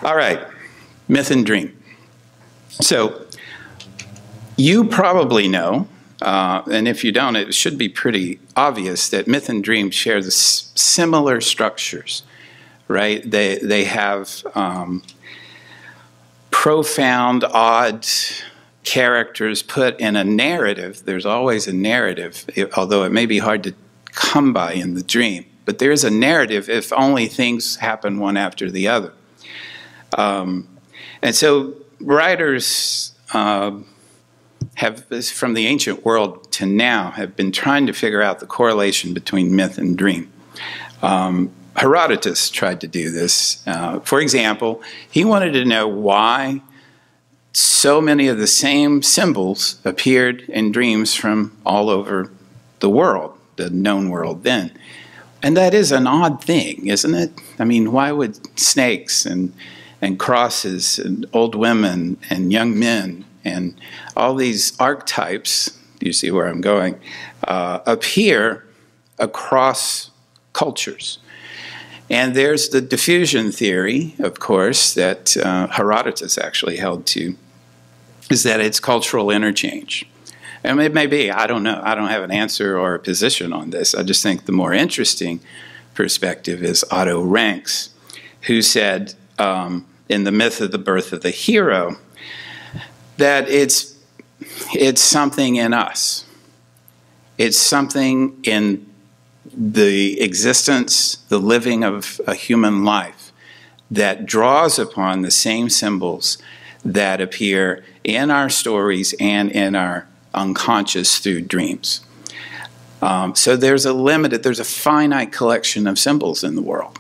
All right, myth and dream. So you probably know, and if you don't, it should be pretty obvious that myth and dream share the similar structures, right? They have profound, odd characters put in a narrative. There's always a narrative, although it may be hard to come by in the dream. But there's a narrative if only things happen one after the other. And so writers have, from the ancient world to now, have been trying to figure out the correlation between myth and dream. Herodotus tried to do this. For example, he wanted to know why so many of the same symbols appeared in dreams from all over the world, the known world then. And that is an odd thing, isn't it? I mean, why would snakes and crosses and old women and young men and all these archetypes, you see where I'm going, appear across cultures? And there's the diffusion theory, of course, that Herodotus actually held to, is that it's cultural interchange. And it may be, I don't know, I don't have an answer or a position on this. I just think the more interesting perspective is Otto Ranks, who said in The Myth of the Birth of the Hero that it's something in us. It's something in the existence, the living of a human life that draws upon the same symbols that appear in our stories and in our unconscious through dreams. So there's a finite collection of symbols in the world.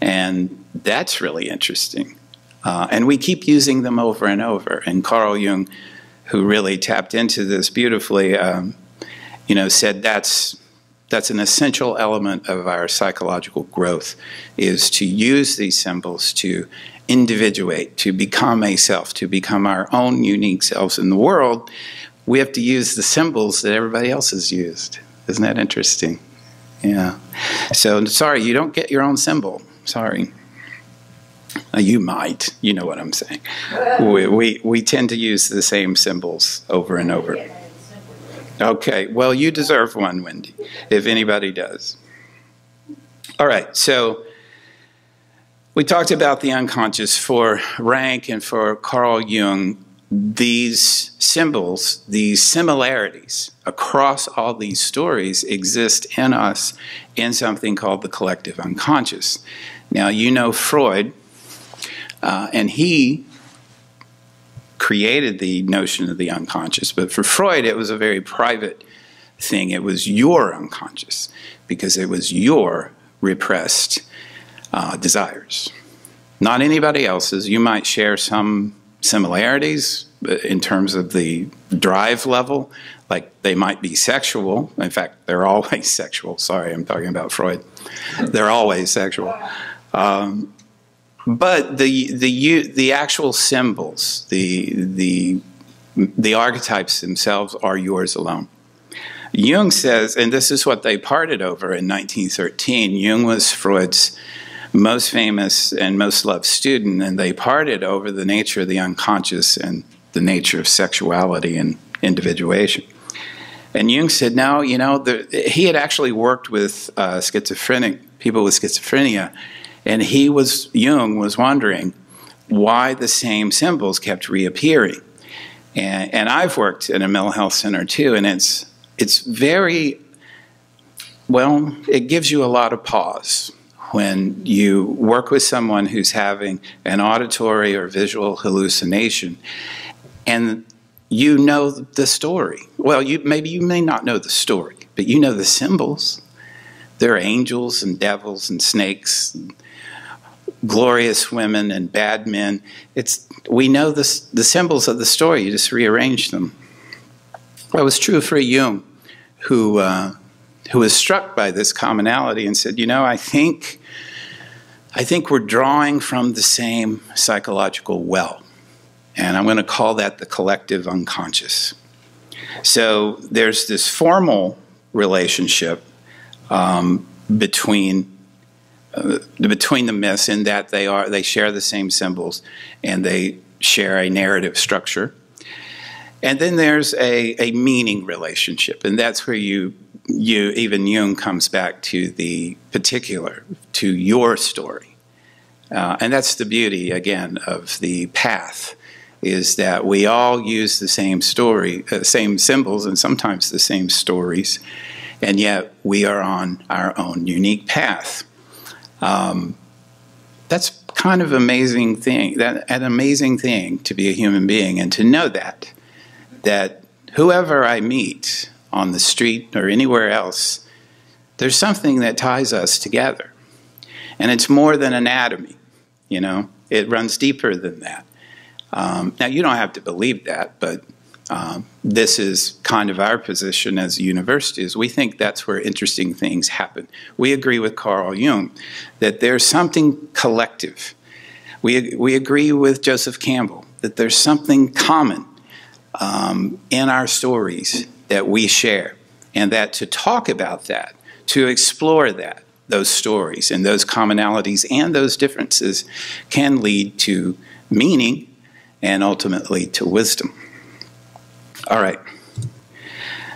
And that's really interesting. And we keep using them over and over. And Carl Jung, who really tapped into this beautifully, said that's an essential element of our psychological growth, is to use these symbols to individuate, to become a self, to become our own unique selves in the world. We have to use the symbols that everybody else has used. Isn't that interesting? Yeah. So, sorry, you don't get your own symbol. Sorry. You might. You know what I'm saying. We tend to use the same symbols over and over. Okay. Well, you deserve one, Wendy, if anybody does. All right. So we talked about the unconscious. For Rank and for Carl Jung, these symbols, these similarities across all these stories exist in us in something called the collective unconscious. Now, you know Freud, and he created the notion of the unconscious, but for Freud it was a very private thing. It was your unconscious because it was your repressed desires, not anybody else's. You might share some similarities in terms of the drive level, like they might be sexual. In fact, they're always sexual. Sorry, I'm talking about Freud. They're always sexual. But the actual symbols, the archetypes themselves are yours alone. Jung says, and this is what they parted over in 1913. Jung was Freud's most famous and most loved student, and they parted over the nature of the unconscious and the nature of sexuality and individuation. And Jung said, no, he had actually worked with people with schizophrenia, and Jung was wondering why the same symbols kept reappearing. And I've worked in a mental health center too, and it's very, well, it gives you a lot of pause when you work with someone who's having an auditory or visual hallucination and you know the story. Well, maybe you may not know the story, but you know the symbols. There are angels and devils and snakes, and glorious women and bad men. We know the symbols of the story. You just rearrange them. That was true for Jung, who was struck by this commonality and said, I think we're drawing from the same psychological well. And I'm going to call that the collective unconscious. So there's this formal relationship between between the myths in that they share the same symbols and they share a narrative structure. And then there's a meaning relationship, and that's where even Jung comes back to the particular, to your story. And that's the beauty, again, of the path, is that we all use the same story, same symbols, and sometimes the same stories, and yet we are on our own unique path. That's kind of amazing thing, an amazing thing to be a human being, and to know that whoever I meet on the street or anywhere else, there's something that ties us together. And it's more than anatomy, you know? It runs deeper than that. Now, you don't have to believe that, but this is kind of our position as a university, is we think that's where interesting things happen. We agree with Carl Jung that there's something collective. We agree with Joseph Campbell that there's something common in our stories that we share, and that to talk about that, to explore that, those stories and those commonalities and those differences can lead to meaning and ultimately to wisdom. All right.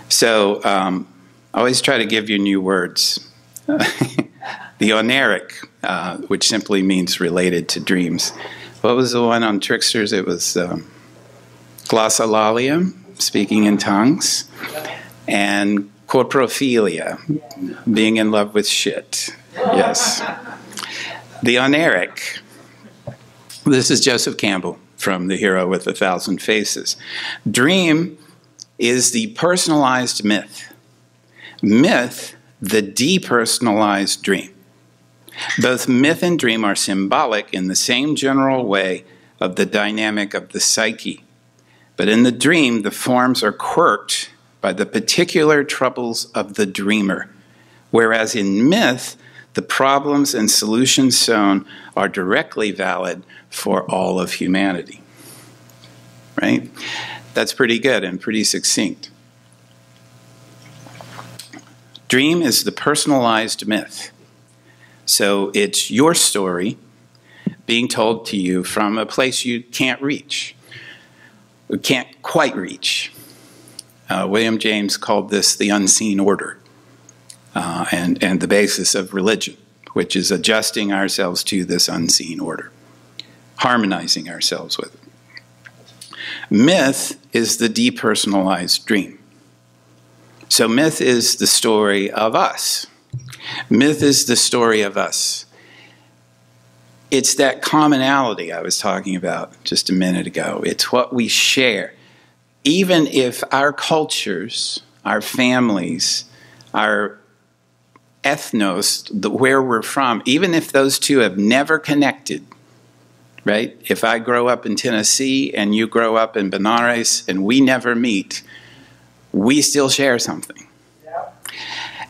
So I always try to give you new words. The oneric, which simply means related to dreams. What was the one on tricksters? It was glossolalia, speaking in tongues, and corporophilia, being in love with shit. Yes. The oneric. This is Joseph Campbell from The Hero with a Thousand Faces. Dream is the personalized myth. Myth, the depersonalized dream. Both myth and dream are symbolic in the same general way of the dynamic of the psyche. But in the dream, the forms are quirked by the particular troubles of the dreamer, whereas in myth, the problems and solutions sown are directly valid for all of humanity. Right? That's pretty good and pretty succinct. Dream is the personalized myth. So it's your story being told to you from a place you can't reach. We can't quite reach. William James called this the unseen order, and the basis of religion, which is adjusting ourselves to this unseen order, harmonizing ourselves with it. Myth is the depersonalized dream. So myth is the story of us. Myth is the story of us. It's that commonality I was talking about just a minute ago. It's what we share. Even if our cultures, our families, our ethnos, where we're from, even if those two have never connected, right? If I grow up in Tennessee and you grow up in Benares and we never meet, we still share something.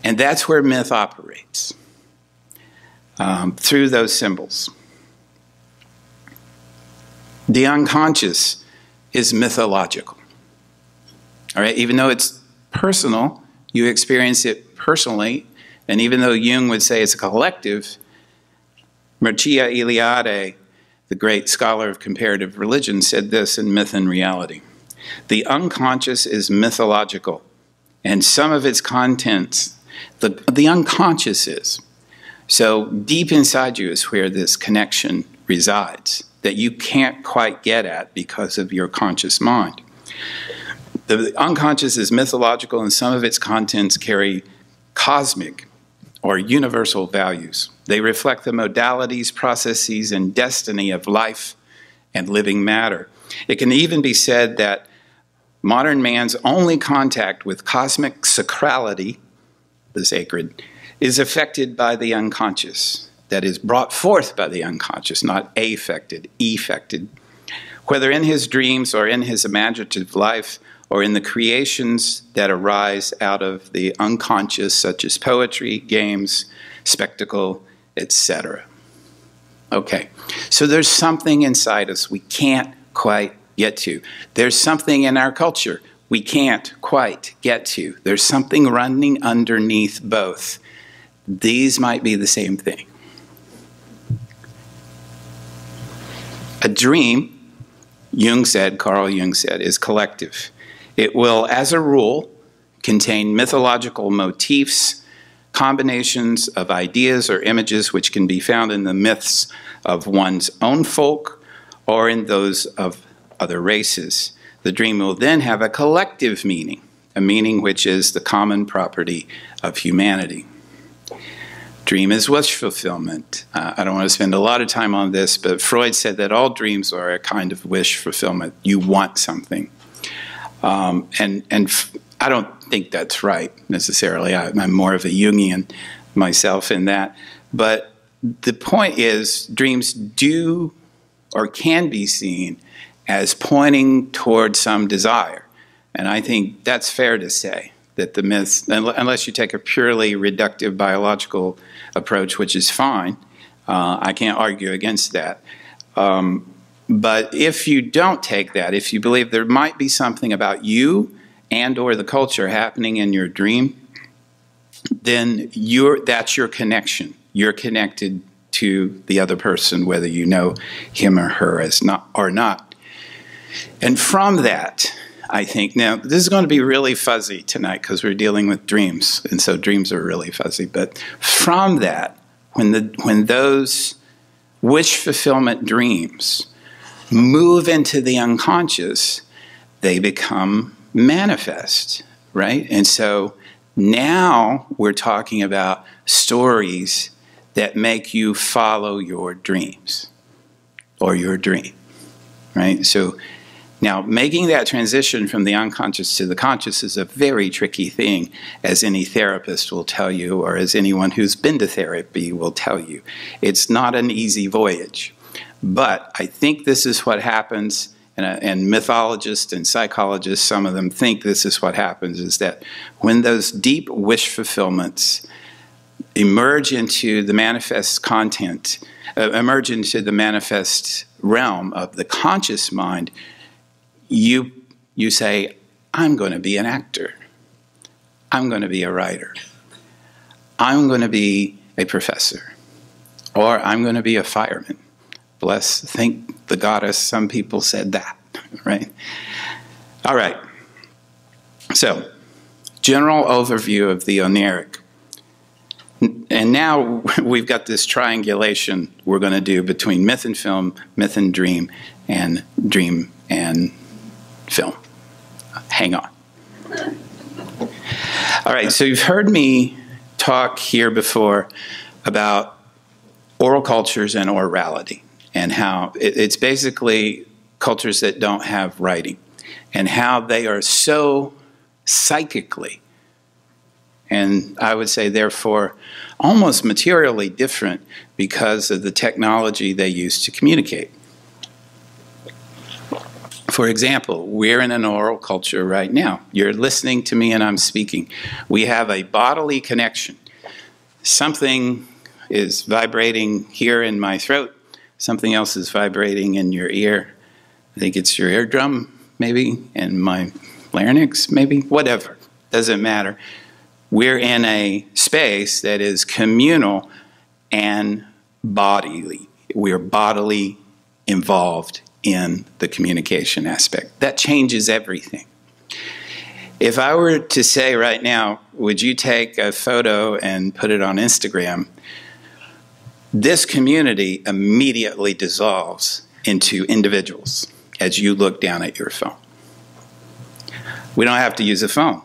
And that's where myth operates, through those symbols. The unconscious is mythological. All right, even though it's personal, you experience it personally, and even though Jung would say it's a collective, Mircea Eliade, the great scholar of comparative religion, said this in Myth and Reality. The unconscious is mythological, and some of its contents, the unconscious is. So deep inside you is where this connection resides, that you can't quite get at because of your conscious mind. The unconscious is mythological, and some of its contents carry cosmic or universal values. They reflect the modalities, processes, and destiny of life and living matter. It can even be said that modern man's only contact with cosmic sacrality, the sacred, is affected by the unconscious, that is brought forth by the unconscious, not affected, effected. Whether in his dreams or in his imaginative life, or in the creations that arise out of the unconscious, such as poetry, games, spectacle, etc. Okay, so there's something inside us we can't quite get to. There's something in our culture we can't quite get to. There's something running underneath both. These might be the same thing. A dream, Carl Jung said, is collective. It will, as a rule, contain mythological motifs, combinations of ideas or images which can be found in the myths of one's own folk or in those of other races. The dream will then have a collective meaning, a meaning which is the common property of humanity. Dream is wish fulfillment. I don't want to spend a lot of time on this, but Freud said that all dreams are a kind of wish fulfillment. You want something. And I don't think that's right necessarily. I'm more of a Jungian myself in that. But the point is, dreams do or can be seen as pointing toward some desire. And I think that's fair to say, that the myths, unless you take a purely reductive biological approach, which is fine, I can't argue against that. But if you don't take that, if you believe there might be something about you and or the culture happening in your dream, then that's your connection. You're connected to the other person, whether you know him or her or not. And from that, I think, now this is going to be really fuzzy tonight because we're dealing with dreams, and so dreams are really fuzzy. But from that, when those wish fulfillment dreams move into the unconscious, they become manifest, right? And so now we're talking about stories that make you follow your dreams or your dream, right? So now, making that transition from the unconscious to the conscious is a very tricky thing, as any therapist will tell you, or as anyone who's been to therapy will tell you. It's not an easy voyage. But I think this is what happens, and mythologists and psychologists, some of them think this is what happens, is that when those deep wish fulfillments emerge into the manifest content, emerge into the manifest realm of the conscious mind, you say, I'm going to be an actor. I'm going to be a writer. I'm going to be a professor. Or I'm going to be a fireman. Thank the goddess, some people said that, right? All right. So, general overview of the oniric. And now we've got this triangulation we're going to do between myth and film, myth and dream and film. Hang on. All right, so you've heard me talk here before about oral cultures and orality, and how it's basically cultures that don't have writing, and how they are so psychically, and I would say therefore almost materially different because of the technology they use to communicate. For example, we're in an oral culture right now. You're listening to me and I'm speaking. We have a bodily connection. Something is vibrating here in my throat. Something else is vibrating in your ear. I think it's your eardrum, maybe, and my larynx, maybe, whatever. Doesn't matter. We're in a space that is communal and bodily. We're bodily involved in the communication aspect. That changes everything. If I were to say right now, would you take a photo and put it on Instagram, this community immediately dissolves into individuals as you look down at your phone. We don't have to use a phone.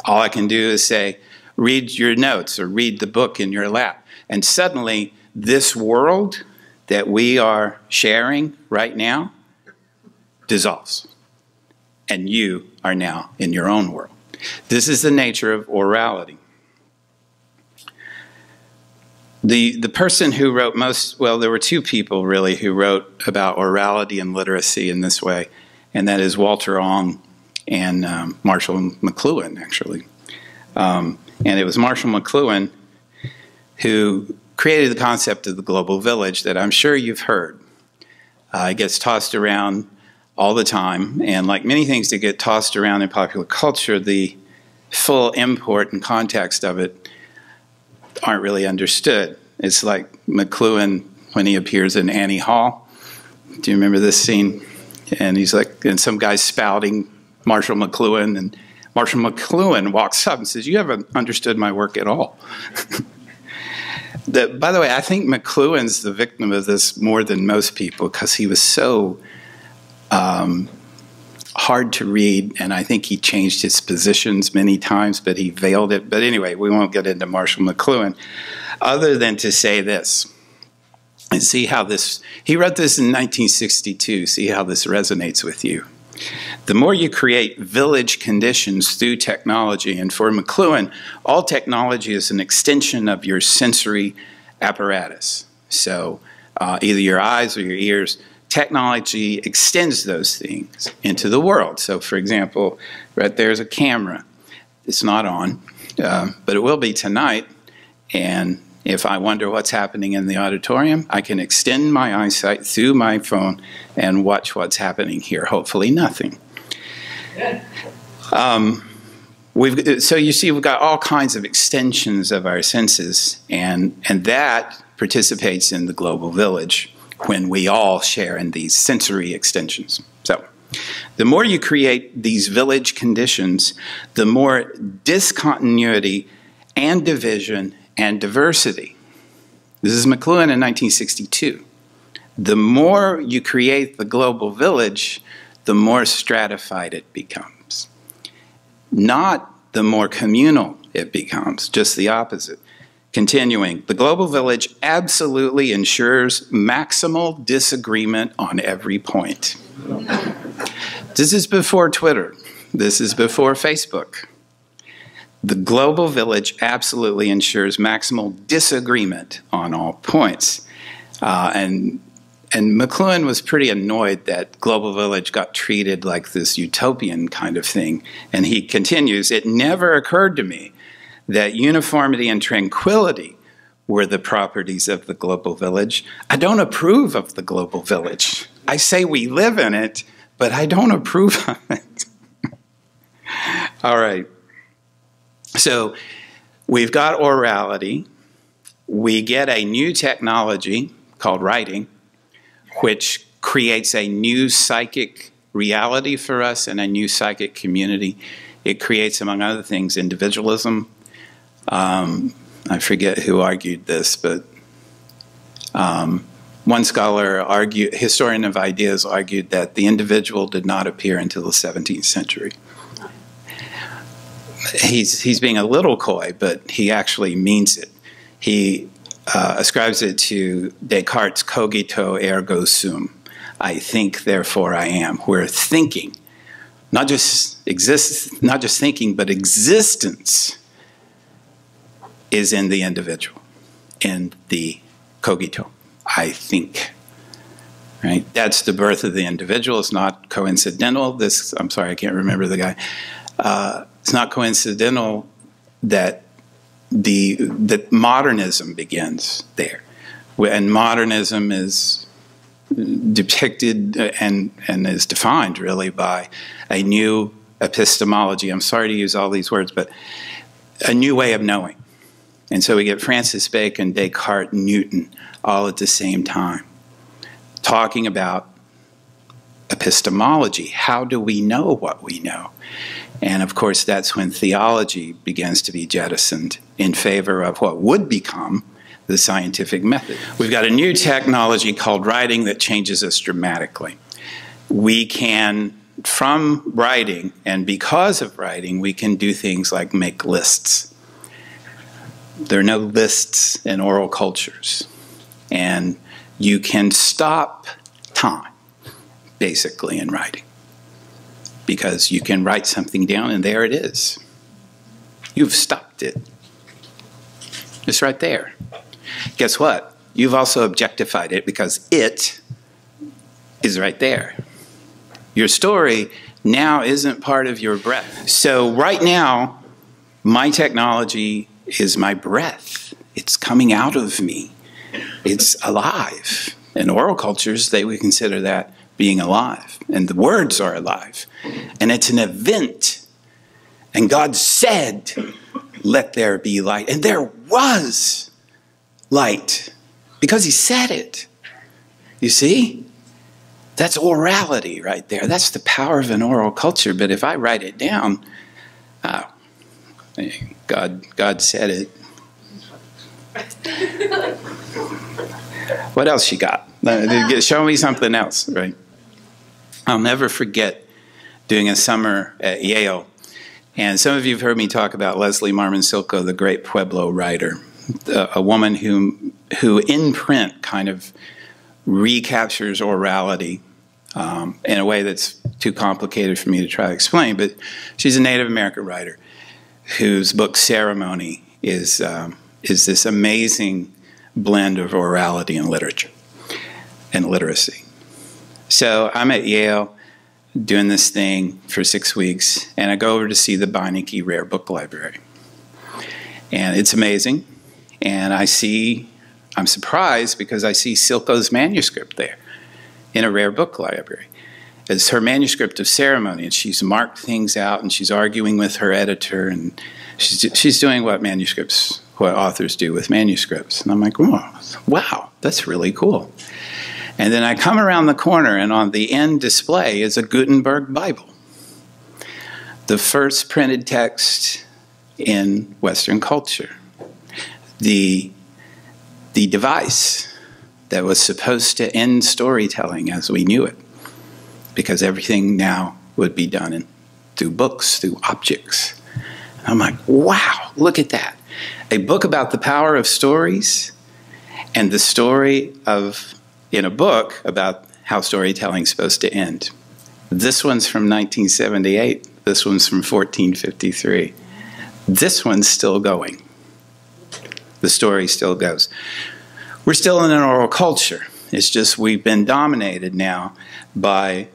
All I can do is say, read your notes or read the book in your lap. And suddenly, this world that we are sharing right now dissolves. And you are now in your own world. This is the nature of orality. The person who wrote there were two people really who wrote about orality and literacy in this way, and that is Walter Ong and Marshall McLuhan, actually. And it was Marshall McLuhan who created the concept of the global village that I'm sure you've heard. It gets tossed around all the time, and like many things that get tossed around in popular culture, the full import and context of it aren't really understood. It's like McLuhan when he appears in Annie Hall. Do you remember this scene? And he's like, and some guy's spouting Marshall McLuhan, and Marshall McLuhan walks up and says, "You haven't understood my work at all." By the way, I think McLuhan's the victim of this more than most people because he was so hard to read, and I think he changed his positions many times, but he veiled it. But anyway, we won't get into Marshall McLuhan, other than to say this, and see how this, he wrote this in 1962, see how this resonates with you. The more you create village conditions through technology, and for McLuhan, all technology is an extension of your sensory apparatus. So either your eyes or your ears, technology extends those things into the world. So for example, right there's a camera. It's not on, but it will be tonight. And if I wonder what's happening in the auditorium, I can extend my eyesight through my phone and watch what's happening here. Hopefully nothing. So you see, we've got all kinds of extensions of our senses, and that participates in the global village when we all share in these sensory extensions. So the more you create these village conditions, the more discontinuity and division and diversity. This is McLuhan in 1962. The more you create the global village, the more stratified it becomes. Not the more communal it becomes, just the opposite. Continuing, the global village absolutely ensures maximal disagreement on every point. This is before Twitter. This is before Facebook. The global village absolutely ensures maximal disagreement on all points. And McLuhan was pretty annoyed that global village got treated like this utopian kind of thing. And he continues, "It never occurred to me that uniformity and tranquility were the properties of the global village. I don't approve of the global village. I say we live in it, but I don't approve of it." All right. So we've got orality. We get a new technology called writing, which creates a new psychic reality for us and a new psychic community. It creates, among other things, individualism. I forget who argued this, but one scholar argued, historian of ideas, argued that the individual did not appear until the 17th century. He's being a little coy, but he actually means it. He ascribes it to Descartes' cogito ergo sum. I think, therefore I am. Where thinking, not just thinking, but existence is in the individual, in the cogito. I think. Right? That's the birth of the individual. It's not coincidental. I'm sorry, I can't remember the guy. It's not coincidental that that modernism begins there. And modernism is depicted and is defined really by a new epistemology. I'm sorry to use all these words, but a new way of knowing. And so we get Francis Bacon, Descartes, Newton, all at the same time, talking about epistemology. How do we know what we know? And of course, that's when theology begins to be jettisoned in favor of what would become the scientific method. We've got a new technology called writing that changes us dramatically. We can, from writing, and because of writing, we can do things like make lists. There are no lists in oral cultures. And you can stop time, basically, in writing. Because you can write something down and there it is. You've stopped it. It's right there. Guess what? You've also objectified it because it is right there. Your story now isn't part of your breath. So right now, my technology is my breath. It's coming out of me. It's alive. In oral cultures, they would consider that being alive. And the words are alive. And it's an event. And God said, "Let there be light." And there was light. Because he said it. You see? That's orality right there. That's the power of an oral culture. But if I write it down, God said it. What else you got? Show me something else, right? I'll never forget doing a summer at Yale. And some of you have heard me talk about Leslie Marmon Silko, the great Pueblo writer, a woman who in print kind of recaptures orality in a way that's too complicated for me to try to explain. But she's a Native American writer whose book Ceremony is this amazing blend of orality and literature and literacy. So I'm at Yale doing this thing for 6 weeks, and I go over to see the Beinecke Rare Book Library. And it's amazing. And I'm surprised because I see Silko's manuscript there in a rare book library. It's her manuscript of Ceremony, and she's marked things out, and she's arguing with her editor, and she's doing what authors do with manuscripts. And I'm like, wow, that's really cool. And then I come around the corner, and on the end display is a Gutenberg Bible, the first printed text in Western culture. The device that was supposed to end storytelling as we knew it, because everything now would be done through books, through objects. And I'm like, wow, look at that. A book about the power of stories, and the story in a book about how storytelling is supposed to end. This one's from 1978. This one's from 1453. This one's still going. The story still goes. We're still in an oral culture. It's just we've been dominated now by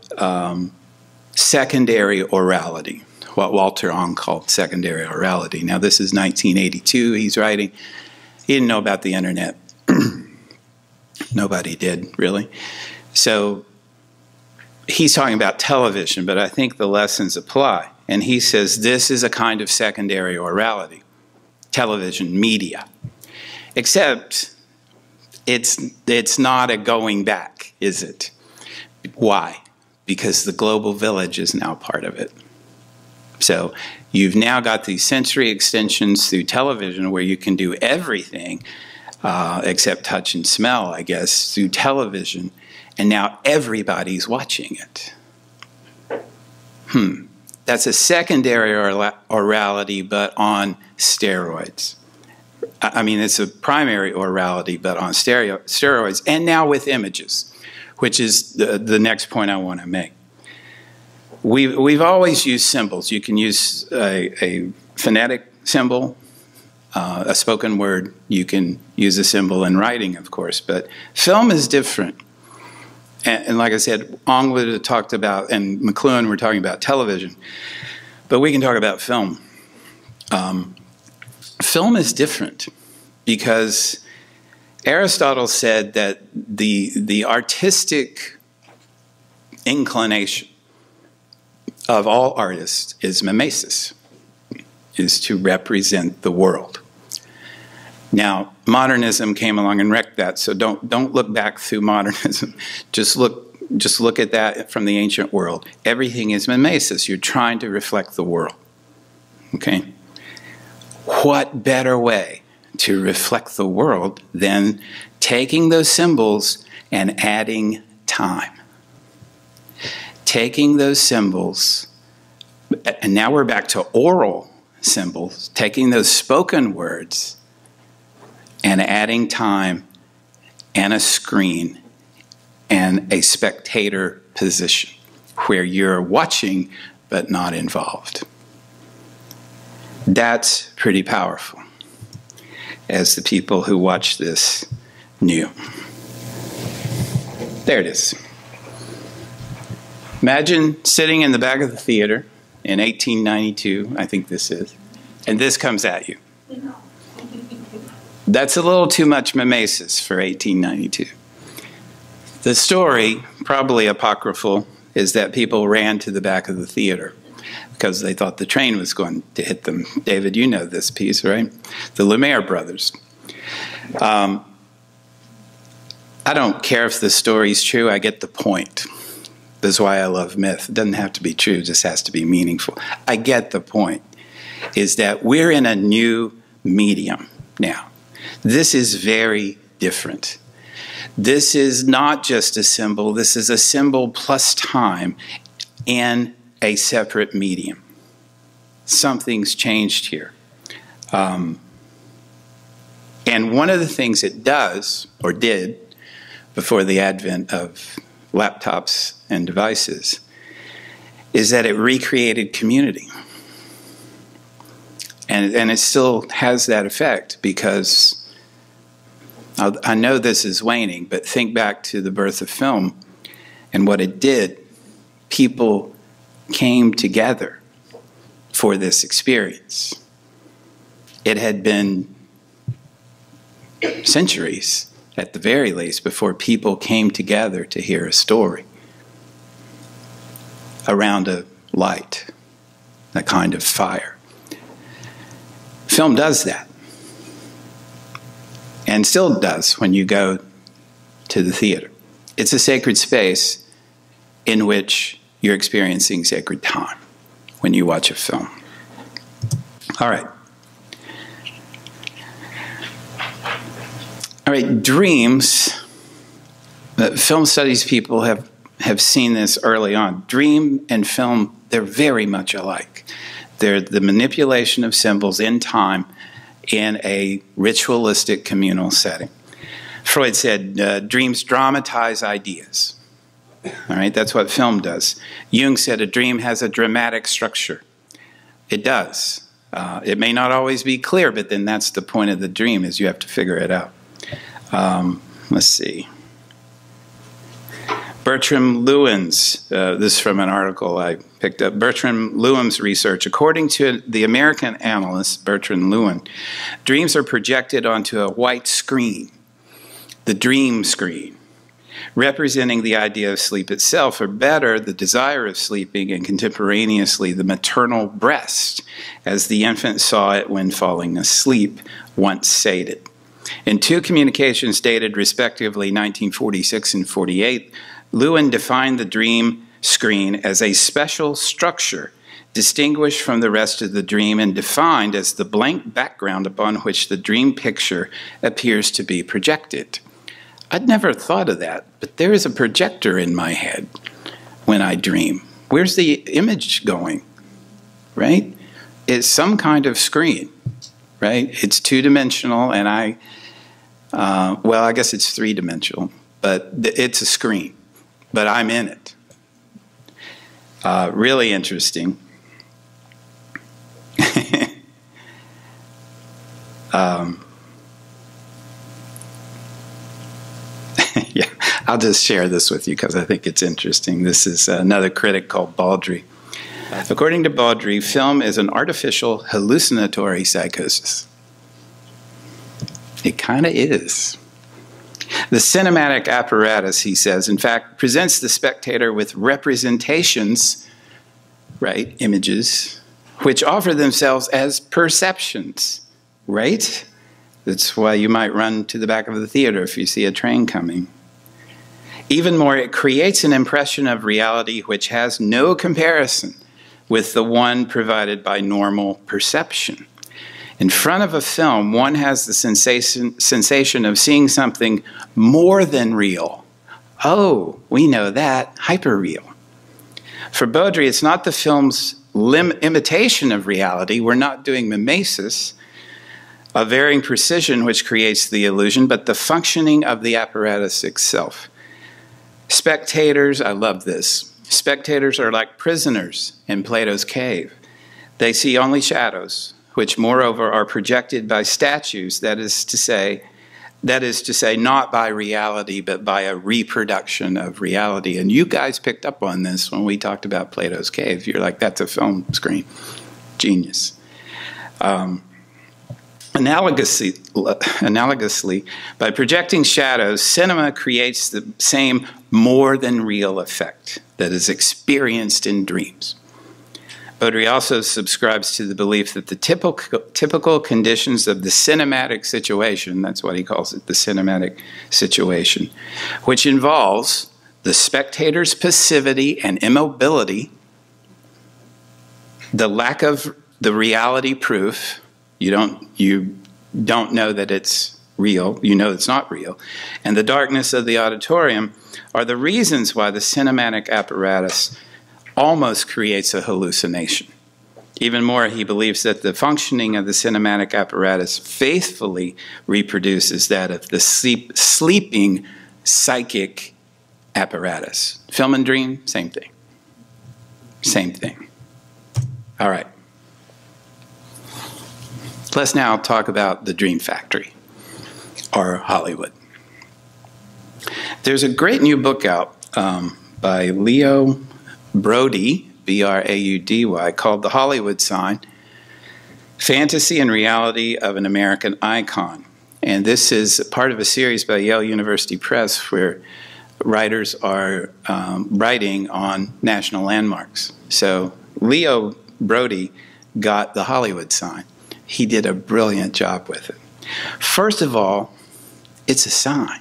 secondary orality, what Walter Ong called secondary orality. Now, this is 1982. He's writing. He didn't know about the internet. Nobody did, really. So he's talking about television, but I think the lessons apply. And he says this is a kind of secondary orality, television, media. Except it's not a going back, is it? Why? Because the global village is now part of it. So you've now got these sensory extensions through television where you can do everything except touch and smell, I guess, through television. And now everybody's watching it. That's a secondary orality, but on steroids. I mean, it's a primary orality, but on steroids, and now with images, which is the next point I want to make. We've always used symbols. You can use a phonetic symbol, a spoken word. You can use a symbol in writing, of course, but film is different. And like I said, Ong would have talked about, and McLuhan were talking about television, but we can talk about film. Film is different because Aristotle said that the artistic inclination of all artists is mimesis, is to represent the world. Now, modernism came along and wrecked that, so don't look back through modernism. Just look at that from the ancient world. Everything is mimesis. You're trying to reflect the world. Okay? What better way to reflect the world than taking those symbols and adding time? Taking those symbols, and now we're back to oral symbols, taking those spoken words and adding time and a screen and a spectator position where you're watching but not involved. That's pretty powerful, as the people who watched this knew. There it is. Imagine sitting in the back of the theater in 1892, I think this is, and this comes at you. That's a little too much mimesis for 1892. The story, probably apocryphal, is that people ran to the back of the theater because they thought the train was going to hit them. David, you know this piece, right? The Lumiere brothers. I don't care if the story's true, I get the point. That's why I love myth. It doesn't have to be true, it just has to be meaningful. I get the point, is that we're in a new medium now. This is very different. This is not just a symbol, this is a symbol plus time in a separate medium. Something's changed here. And one of the things it does, or did, before the advent of laptops and devices, is that it recreated community. And it still has that effect, because I know this is waning, but think back to the birth of film and what it did. People came together for this experience. It had been centuries, at the very least, before people came together to hear a story around a light, a kind of fire. Film does that. And still does when you go to the theater. It's a sacred space in which you're experiencing sacred time when you watch a film. All right. All right, dreams. Film studies people have seen this early on. Dream and film, they're very much alike. They're the manipulation of symbols in time in a ritualistic communal setting. Freud said dreams dramatize ideas. All right, that's what film does. Jung said a dream has a dramatic structure. It does. It may not always be clear, but then that's the point of the dream, is you have to figure it out. Let's see. Bertram Lewin's, this is from an article I picked up, Bertram Lewin's research. According to the American analyst Bertram Lewin, dreams are projected onto a white screen, the dream screen, representing the idea of sleep itself, or better, the desire of sleeping, and contemporaneously the maternal breast, as the infant saw it when falling asleep, once sated. In two communications dated respectively 1946 and 48, Lewin defined the dream screen as a special structure distinguished from the rest of the dream and defined as the blank background upon which the dream picture appears to be projected. I'd never thought of that, but there is a projector in my head when I dream. Where's the image going, right? It's some kind of screen, right? It's two-dimensional, and well, I guess it's three-dimensional, but it's a screen. But I'm in it. Really interesting. Yeah, I'll just share this with you because I think it's interesting. This is another critic called Baldry. According to Baldry, film is an artificial hallucinatory psychosis. It kind of is. The cinematic apparatus, he says, in fact, presents the spectator with representations, right, images, which offer themselves as perceptions, right? That's why you might run to the back of the theater if you see a train coming. Even more, it creates an impression of reality which has no comparison with the one provided by normal perception. In front of a film, one has the sensation of seeing something more than real. Oh, we know that, hyperreal. For Baudry, it's not the film's imitation of reality. We're not doing mimesis of varying precision which creates the illusion, but the functioning of the apparatus itself. Spectators, I love this, spectators are like prisoners in Plato's cave. They see only shadows, which moreover are projected by statues, that is to say not by reality, but by a reproduction of reality. And you guys picked up on this when we talked about Plato's cave. You're like, that's a film screen. Genius. Analogously, by projecting shadows, cinema creates the same more than real effect that is experienced in dreams. Baudry also subscribes to the belief that the typical conditions of the cinematic situation, that's what he calls it, the cinematic situation, which involves the the spectator's passivity and immobility, the lack of the reality proof, you don't know that it's real, you know it's not real, and the darkness of the auditorium are the reasons why the cinematic apparatus almost creates a hallucination. Even more, he believes that the functioning of the cinematic apparatus faithfully reproduces that of the sleeping psychic apparatus. Film and dream, same thing. Same thing. All right. Let's now talk about the Dream Factory, or Hollywood. There's a great new book out by Leo Braudy, B-R-A-U-D-Y, called The Hollywood Sign, Fantasy and Reality of an American Icon. And this is part of a series by Yale University Press where writers are writing on national landmarks. So Leo Braudy got The Hollywood Sign. He did a brilliant job with it. First of all, it's a sign.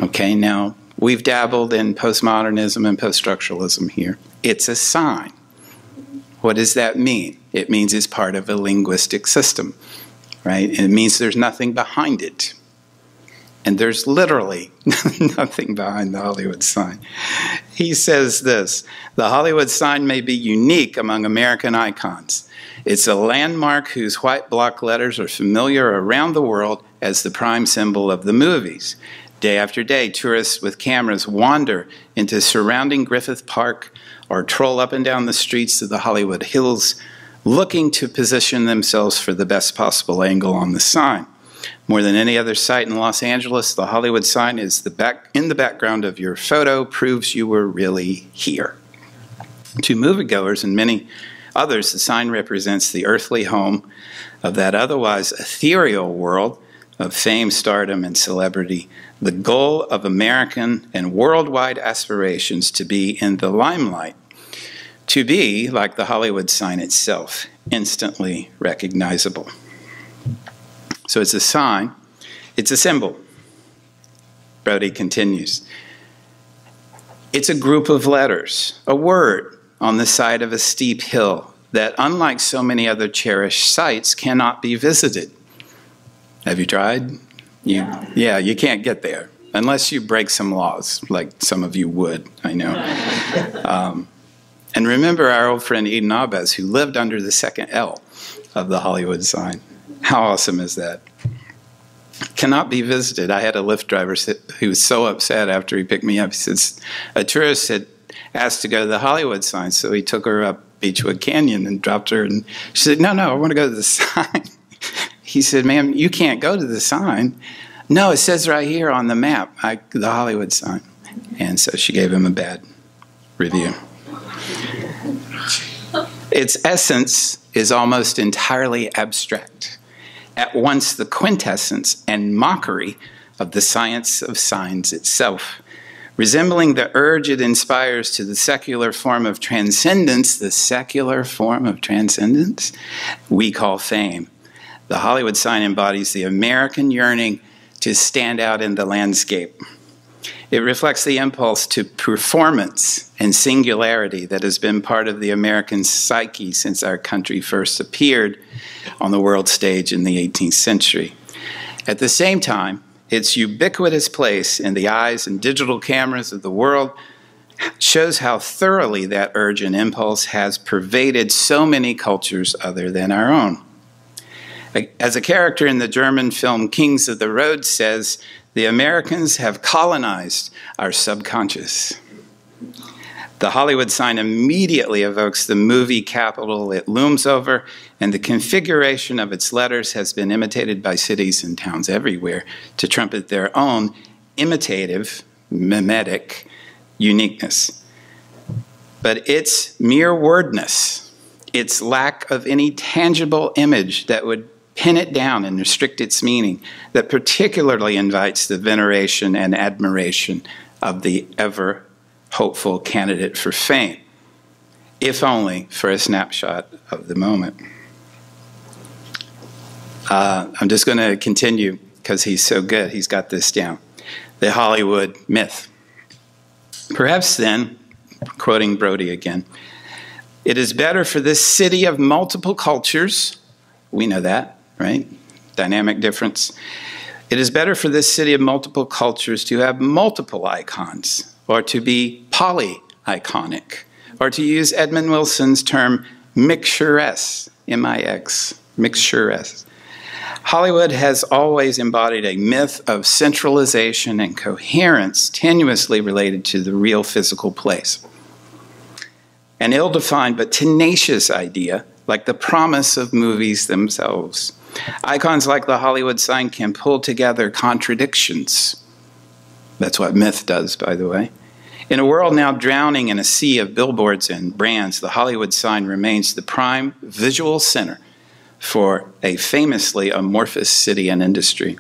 Okay, now we've dabbled in postmodernism and poststructuralism here. It's a sign. What does that mean? It means it's part of a linguistic system, right? And it means there's nothing behind it. And there's literally nothing behind the Hollywood sign. He says this: the Hollywood sign may be unique among American icons. It's a landmark whose white block letters are familiar around the world as the prime symbol of the movies. Day after day, tourists with cameras wander into surrounding Griffith Park or troll up and down the streets of the Hollywood Hills, looking to position themselves for the best possible angle on the sign. More than any other site in Los Angeles, the Hollywood sign is in the background of your photo, proves you were really here. To moviegoers and many others, the sign represents the earthly home of that otherwise ethereal world of fame, stardom, and celebrity, the goal of American and worldwide aspirations to be in the limelight, to be, like the Hollywood sign itself, instantly recognizable. So it's a sign, it's a symbol. Braudy continues. It's a group of letters, a word on the side of a steep hill that, unlike so many other cherished sites, cannot be visited. Have you tried? Yeah, you can't get there unless you break some laws, like some of you would, I know. And remember our old friend Eden Abes, who lived under the second L of the Hollywood sign. How awesome is that? Cannot be visited. I had a Lyft driver who was so upset after he picked me up. He says, a tourist had asked to go to the Hollywood sign, so he took her up Beechwood Canyon and dropped her. And she said, no, I want to go to the sign. He said, ma'am, you can't go to the sign. No, it says right here on the map, the Hollywood sign. And so she gave him a bad review. Its essence is almost entirely abstract, at once the quintessence and mockery of the science of signs itself. Resembling the urge it inspires to the secular form of transcendence, we call fame. The Hollywood sign embodies the American yearning to stand out in the landscape. It reflects the impulse to performance and singularity that has been part of the American psyche since our country first appeared on the world stage in the 18th century. At the same time, its ubiquitous place in the eyes and digital cameras of the world shows how thoroughly that urge and impulse has pervaded so many cultures other than our own. As a character in the German film Kings of the Road says, the Americans have colonized our subconscious. The Hollywood sign immediately evokes the movie capital it looms over, and the configuration of its letters has been imitated by cities and towns everywhere to trumpet their own imitative, mimetic uniqueness. But its mere wordness, its lack of any tangible image that would pin it down and restrict its meaning, that particularly invites the veneration and admiration of the ever hopeful candidate for fame, if only for a snapshot of the moment. I'm just going to continue because he's so good. He's got this down. The Hollywood myth. Perhaps then, quoting Brody again, it is better for this city of multiple cultures, we know that, right? Dynamic difference. It is better for this city of multiple cultures to have multiple icons, or to be poly-iconic, or to use Edmund Wilson's term, mixturous, M-I-X, mixturous. Hollywood has always embodied a myth of centralization and coherence tenuously related to the real physical place. An ill-defined but tenacious idea, like the promise of movies themselves. Icons like the Hollywood sign can pull together contradictions. That's what myth does, by the way. In a world now drowning in a sea of billboards and brands, the Hollywood sign remains the prime visual center for a famously amorphous city and industry.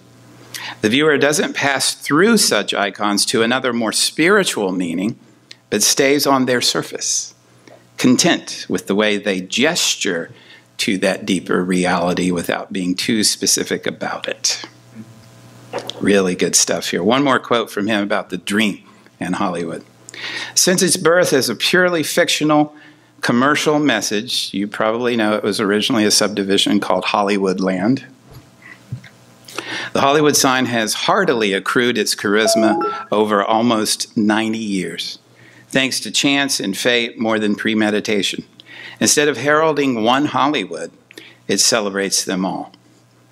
The viewer doesn't pass through such icons to another more spiritual meaning, but stays on their surface, content with the way they gesture to that deeper reality without being too specific about it. Really good stuff here. One more quote from him about the dream and Hollywood. Since its birth as a purely fictional commercial message, you probably know it was originally a subdivision called Hollywoodland. The Hollywood sign has heartily accrued its charisma over almost 90 years, thanks to chance and fate more than premeditation. Instead of heralding one Hollywood, it celebrates them all,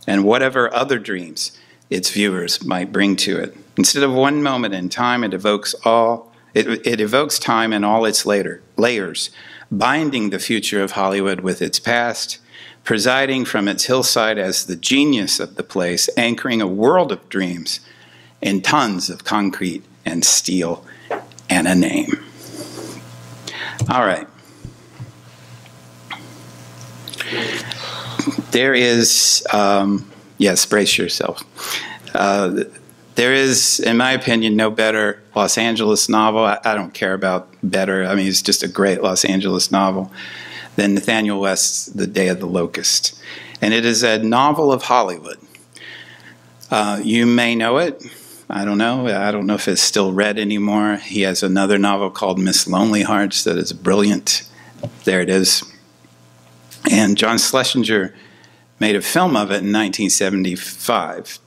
and whatever other dreams its viewers might bring to it. Instead of one moment in time, it evokes time in all its layers, binding the future of Hollywood with its past, presiding from its hillside as the genius of the place, anchoring a world of dreams in tons of concrete and steel and a name. All right. There is, yes, brace yourself. There is, in my opinion, no better Los Angeles novel. I don't care about better. I mean, it's just a great Los Angeles novel than Nathaniel West's The Day of the Locust. And it is a novel of Hollywood. You may know it. I don't know. I don't know if it's still read anymore. He has another novel called Miss Lonely Hearts that is brilliant. There it is. And John Schlesinger made a film of it in 1975.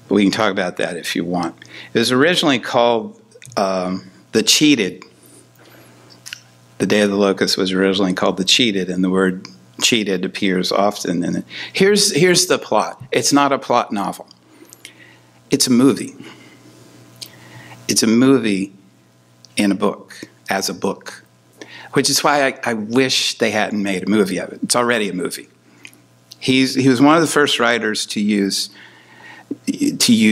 We can talk about that if you want. It was originally called The Cheated. The Day of the Locust was originally called The Cheated, and the word cheated appears often in it. Here's the plot. It's not a plot novel. It's a movie. It's a movie in a book, as a book, which is why I wish they hadn't made a movie of it. It's already a movie. He was one of the first writers to use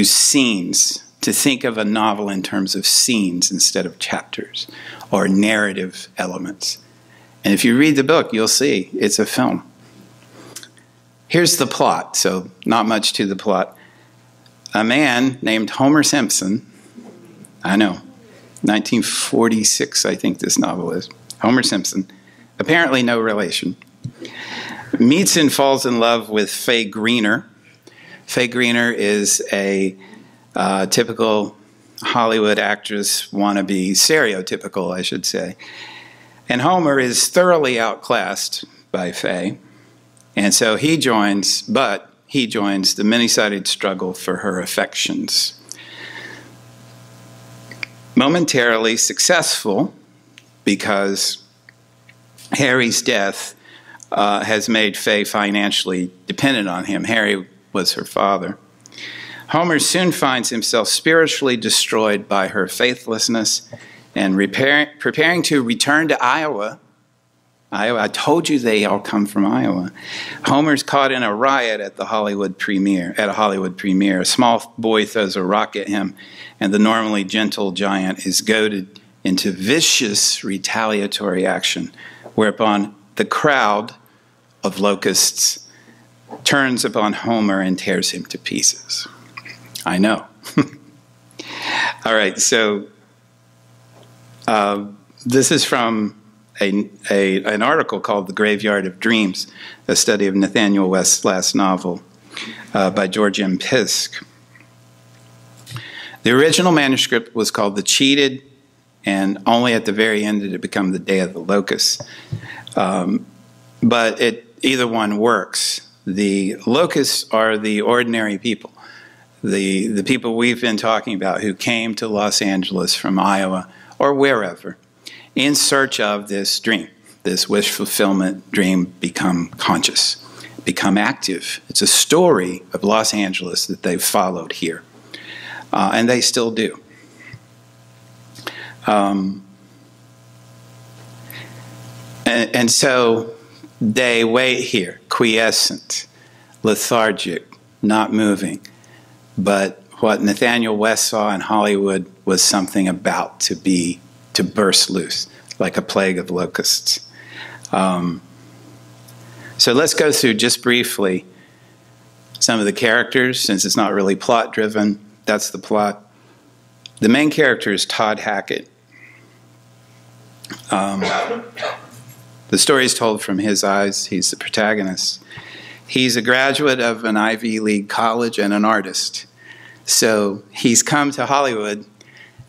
scenes, to think of a novel in terms of scenes instead of chapters or narrative elements. And if you read the book, you'll see it's a film. Here's the plot, so not much to the plot. A man named Homer Simpson, I know, 1946 I think this novel is, Homer Simpson, apparently no relation, meets and falls in love with Faye Greener. Faye Greener is a typical Hollywood actress wannabe, stereotypical, I should say. And Homer is thoroughly outclassed by Faye. And so he joins the many-sided struggle for her affections. Momentarily successful because Harry's death has made Faye financially dependent on him. Harry was her father. Homer soon finds himself spiritually destroyed by her faithlessness and preparing to return to Iowa. I told you they all come from Iowa. Homer's caught in a riot at a Hollywood premiere. A small boy throws a rock at him, and the normally gentle giant is goaded into vicious retaliatory action, whereupon the crowd of locusts turns upon Homer and tears him to pieces. I know. All right, so this is from an article called The Graveyard of Dreams, a study of Nathaniel West's last novel by George M. Pisk. The original manuscript was called The Cheated, and only at the very end did it become The Day of the Locusts. But either one works. The locusts are the ordinary people, the people we've been talking about who came to Los Angeles from Iowa or wherever in search of this dream, this wish fulfillment dream, become conscious, become active. It's a story of Los Angeles that they've followed here, and they still do. And so they wait here, quiescent, lethargic, not moving. But what Nathaniel West saw in Hollywood was something about to burst loose, like a plague of locusts. So let's go through just briefly some of the characters, since it's not really plot-driven. That's the plot. The main character is Todd Hackett. The story is told from his eyes. He's the protagonist. He's a graduate of an Ivy League college and an artist. So he's come to Hollywood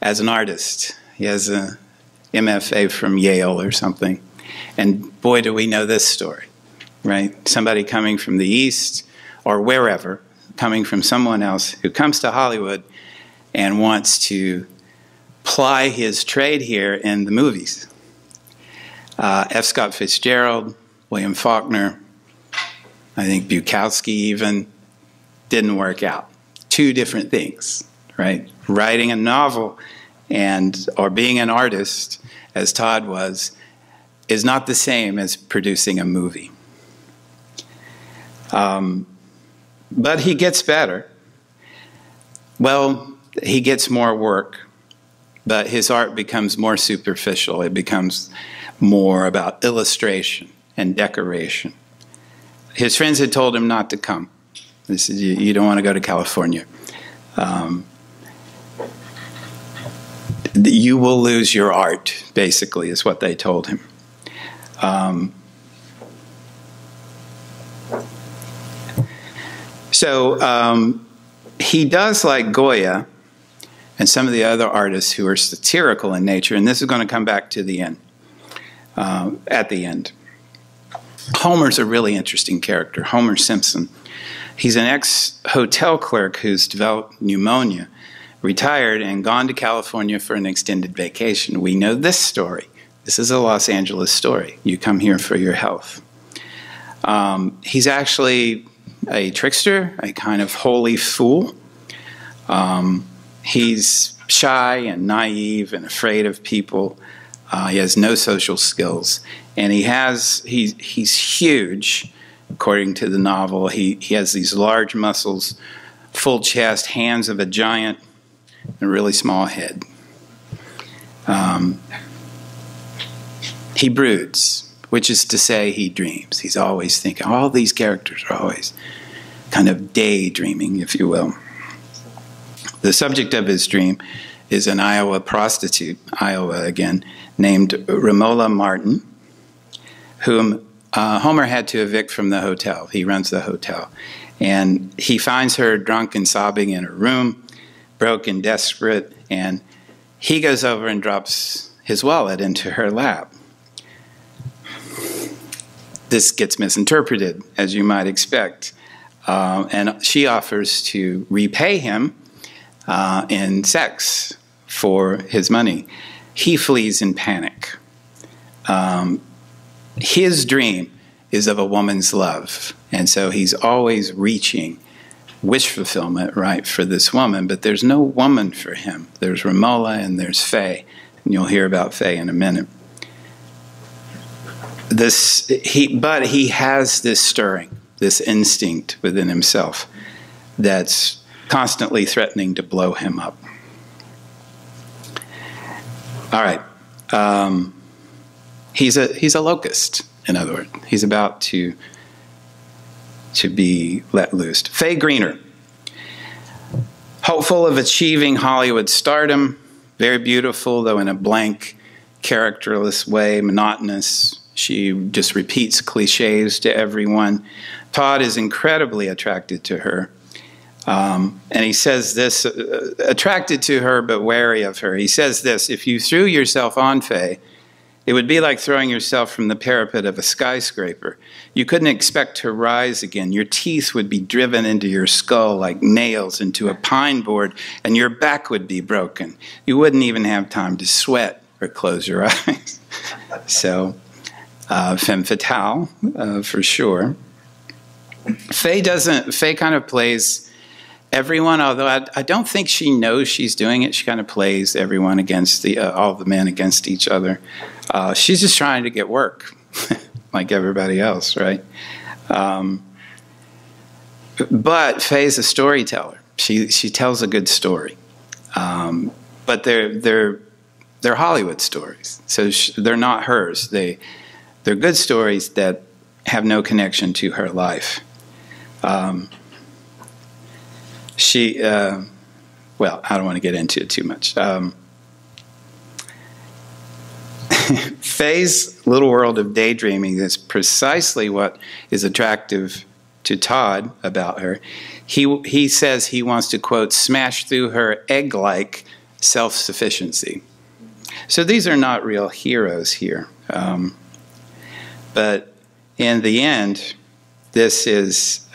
as an artist. He has a MFA from Yale or something. And boy, do we know this story, right? Somebody coming from the East or wherever, coming from someone else who comes to Hollywood and wants to ply his trade here in the movies. F. Scott Fitzgerald, William Faulkner, I think Bukowski even, didn't work out. Two different things, right? Writing a novel or being an artist, as Todd was, is not the same as producing a movie. But he gets better. Well, he gets more work, but his art becomes more superficial. It becomes more about illustration and decoration. His friends had told him not to come. They said, you don't want to go to California. You will lose your art, basically, is what they told him. He does like Goya and some of the other artists who are satirical in nature, and this is going to come back to the end. At the end. Homer's a really interesting character, Homer Simpson. He's an ex-hotel clerk who's developed pneumonia, retired, and gone to California for an extended vacation. We know this story. This is a Los Angeles story. You come here for your health. He's actually a trickster, a kind of holy fool. He's shy and naive and afraid of people. He has no social skills, and he's huge, according to the novel. He has these large muscles, full chest, hands of a giant, and a really small head. He broods, which is to say he dreams. He's always thinking. All these characters are always kind of daydreaming, if you will. The subject of his dream is an Iowa prostitute, Iowa again, named Romola Martin, whom Homer had to evict from the hotel. He runs the hotel. And he finds her drunk and sobbing in her room, broke and desperate, and he goes over and drops his wallet into her lap. This gets misinterpreted, as you might expect. And she offers to repay him in sex for his money. He flees in panic. His dream is of a woman's love, and so he's always reaching wish fulfillment, right, for this woman, but there's no woman for him. There's Romola and there's Faye, and you'll hear about Faye in a minute. But he has this stirring, this instinct within himself that's constantly threatening to blow him up. All right. He's a locust, in other words. He's about to be let loose. Faye Greener, hopeful of achieving Hollywood stardom, very beautiful, though in a blank, characterless way, monotonous. She just repeats cliches to everyone. Todd is incredibly attracted to her. And he says this, attracted to her but wary of her. He says this: if you threw yourself on Faye, it would be like throwing yourself from the parapet of a skyscraper. You couldn't expect to rise again. Your teeth would be driven into your skull like nails into a pine board, and your back would be broken. You wouldn't even have time to sweat or close your eyes. So, femme fatale, for sure. Faye kind of plays everyone, although I don't think she knows she's doing it. She kind of plays everyone against all the men against each other. She's just trying to get work, like everybody else, right? But Faye's a storyteller. She tells a good story, but they're Hollywood stories, so they're not hers. They're good stories that have no connection to her life. Well, I don't want to get into it too much. Faye's little world of daydreaming is precisely what is attractive to Todd about her. He says he wants to, quote, smash through her egg-like self-sufficiency. So these are not real heroes here. But in the end, this is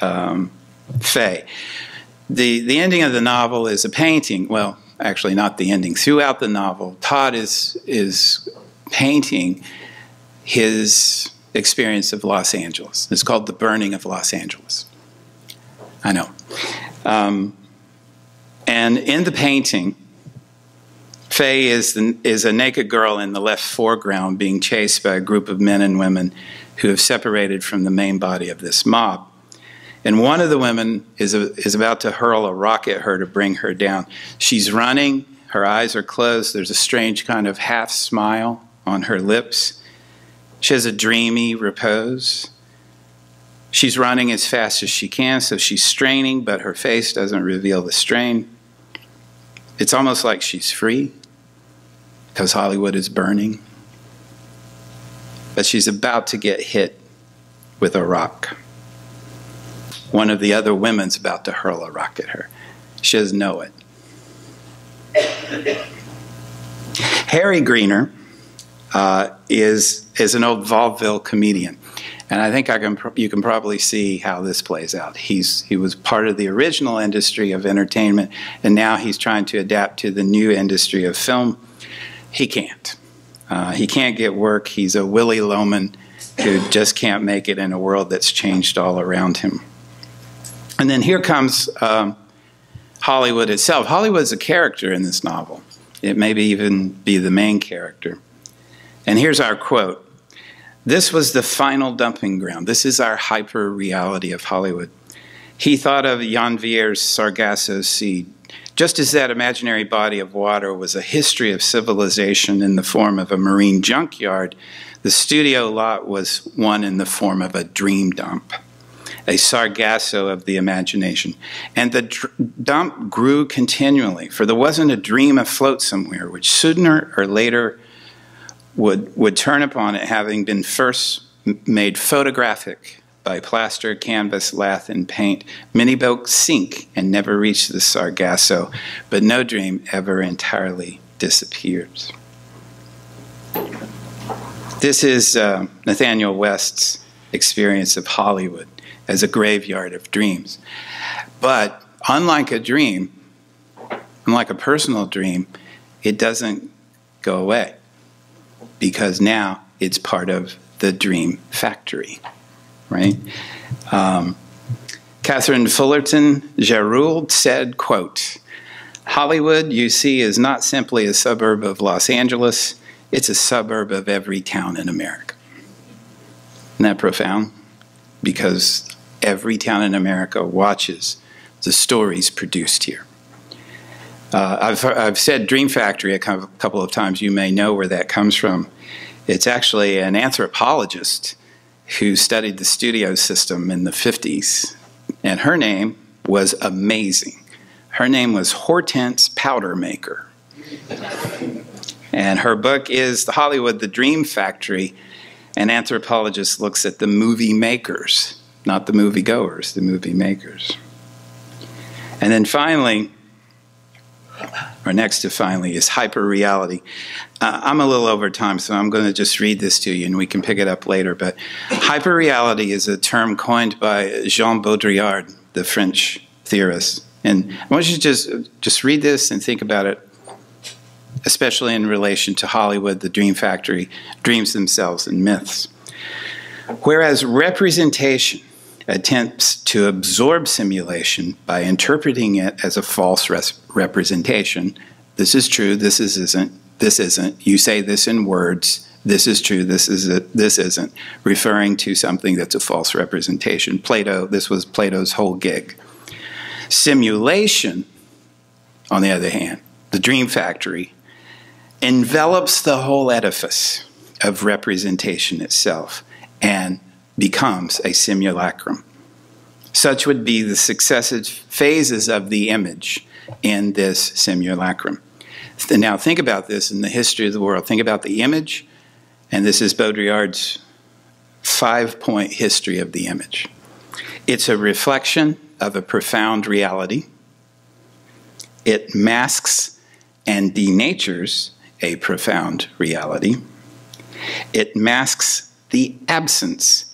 Faye. The ending of the novel is a painting. Well, actually not the ending. Throughout the novel, Todd is painting his experience of Los Angeles. It's called The Burning of Los Angeles. I know. And in the painting, Faye is a naked girl in the left foreground being chased by a group of men and women who have separated from the main body of this mob. And one of the women is about to hurl a rock at her to bring her down. She's running. Her eyes are closed. There's a strange kind of half smile on her lips. She has a dreamy repose. She's running as fast as she can, so she's straining, but her face doesn't reveal the strain. It's almost like she's free, because Hollywood is burning. But she's about to get hit with a rock. One of the other women's about to hurl a rock at her. She doesn't know it. Harry Greener is an old vaudeville comedian. And I think you can probably see how this plays out. He was part of the original industry of entertainment, and now he's trying to adapt to the new industry of film. He can't. He can't get work. He's a Willy Loman who just can't make it in a world that's changed all around him. And then here comes Hollywood itself. Hollywood's a character in this novel. It may even be the main character. And here's our quote. This was the final dumping ground. This is our hyper-reality of Hollywood. He thought of Janvier's Sargasso Sea, just as that imaginary body of water was a history of civilization in the form of a marine junkyard, the studio lot was one in the form of a dream dump, a Sargasso of the imagination. And the dump grew continually, for there wasn't a dream afloat somewhere, which sooner or later would turn upon it, having been first made photographic by plaster, canvas, lath, and paint. Many boats sink and never reach the Sargasso, but no dream ever entirely disappears. This is Nathaniel West's experience of Hollywood as a graveyard of dreams. But unlike a dream, unlike a personal dream, it doesn't go away, because now it's part of the dream factory, right? Catherine Fullerton Gerould said, quote, Hollywood, you see, is not simply a suburb of Los Angeles, it's a suburb of every town in America. Isn't that profound? Because every town in America watches the stories produced here. I've said Dream Factory a couple of times. You may know where that comes from. It's actually an anthropologist who studied the studio system in the 50s, and her name was amazing. Her name was Hortense Powdermaker. And her book is Hollywood, the Dream Factory. An anthropologist looks at the movie makers, not the movie goers, the movie makers. And then finally, or next to finally, is hyperreality. I'm a little over time, so I'm going to just read this to you and we can pick it up later. But hyperreality is a term coined by Jean Baudrillard, the French theorist. And I want you to just read this and think about it, especially in relation to Hollywood, the dream factory, dreams themselves, and myths. Whereas representation attempts to absorb simulation by interpreting it as a false representation. This is true, this isn't, this isn't. You say this in words, this is true, this isn't, referring to something that's a false representation. Plato, this was Plato's whole gig. Simulation, on the other hand, the dream factory, envelops the whole edifice of representation itself and becomes a simulacrum. Such would be the successive phases of the image in this simulacrum. Now think about this in the history of the world. Think about the image, and this is Baudrillard's 5-point history of the image. It's a reflection of a profound reality. It masks and denatures a profound reality. It masks the absence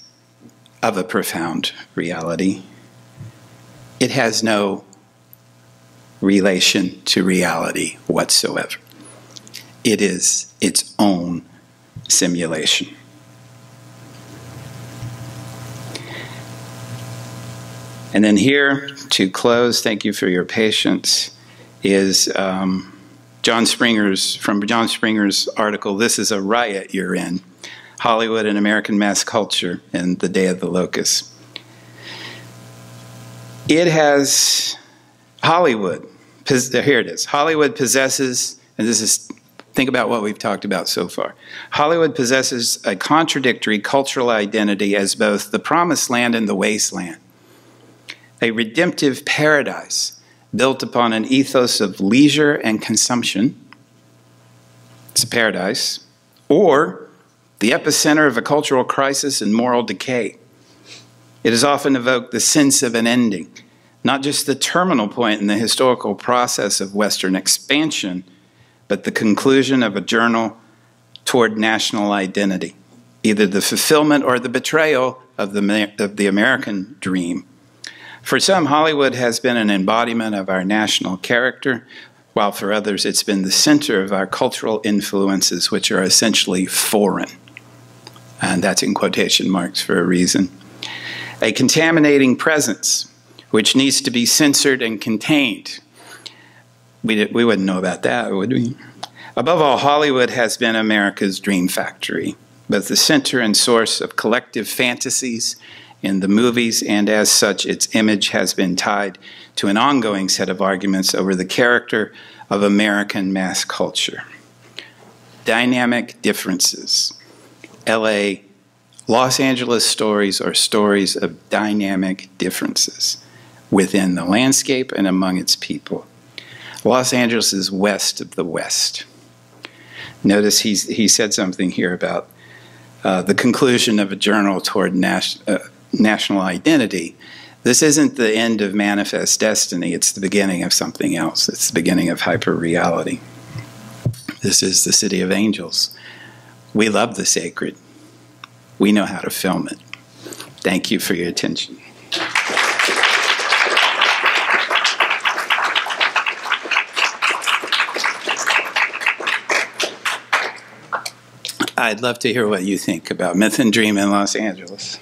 of a profound reality. It has no relation to reality whatsoever. It is its own simulation. And then here, to close, thank you for your patience, is from John Springer's article, This is a Riot You're In, Hollywood and American Mass Culture in the Day of the Locust. It has, Hollywood, here it is, Hollywood possesses, and this is, think about what we've talked about so far. Hollywood possesses a contradictory cultural identity as both the promised land and the wasteland. A redemptive paradise built upon an ethos of leisure and consumption. It's a paradise. Or the epicenter of a cultural crisis and moral decay. It has often evoked the sense of an ending, not just the terminal point in the historical process of Western expansion, but the conclusion of a journey toward national identity, either the fulfillment or the betrayal of the American dream. For some, Hollywood has been an embodiment of our national character, while for others it's been the center of our cultural influences, which are essentially foreign. And that's in quotation marks for a reason. A contaminating presence, which needs to be censored and contained. We wouldn't know about that, would we? Above all, Hollywood has been America's dream factory, both the center and source of collective fantasies in the movies, and as such, its image has been tied to an ongoing set of arguments over the character of American mass culture. Dynamic differences. LA, Los Angeles stories are stories of dynamic differences within the landscape and among its people. Los Angeles is west of the West. Notice he said something here about the conclusion of a journal toward national identity. This isn't the end of manifest destiny, it's the beginning of something else. It's the beginning of hyperreality. This is the city of angels. We love the sacred. We know how to film it. Thank you for your attention. I'd love to hear what you think about Myth and Dream in Los Angeles.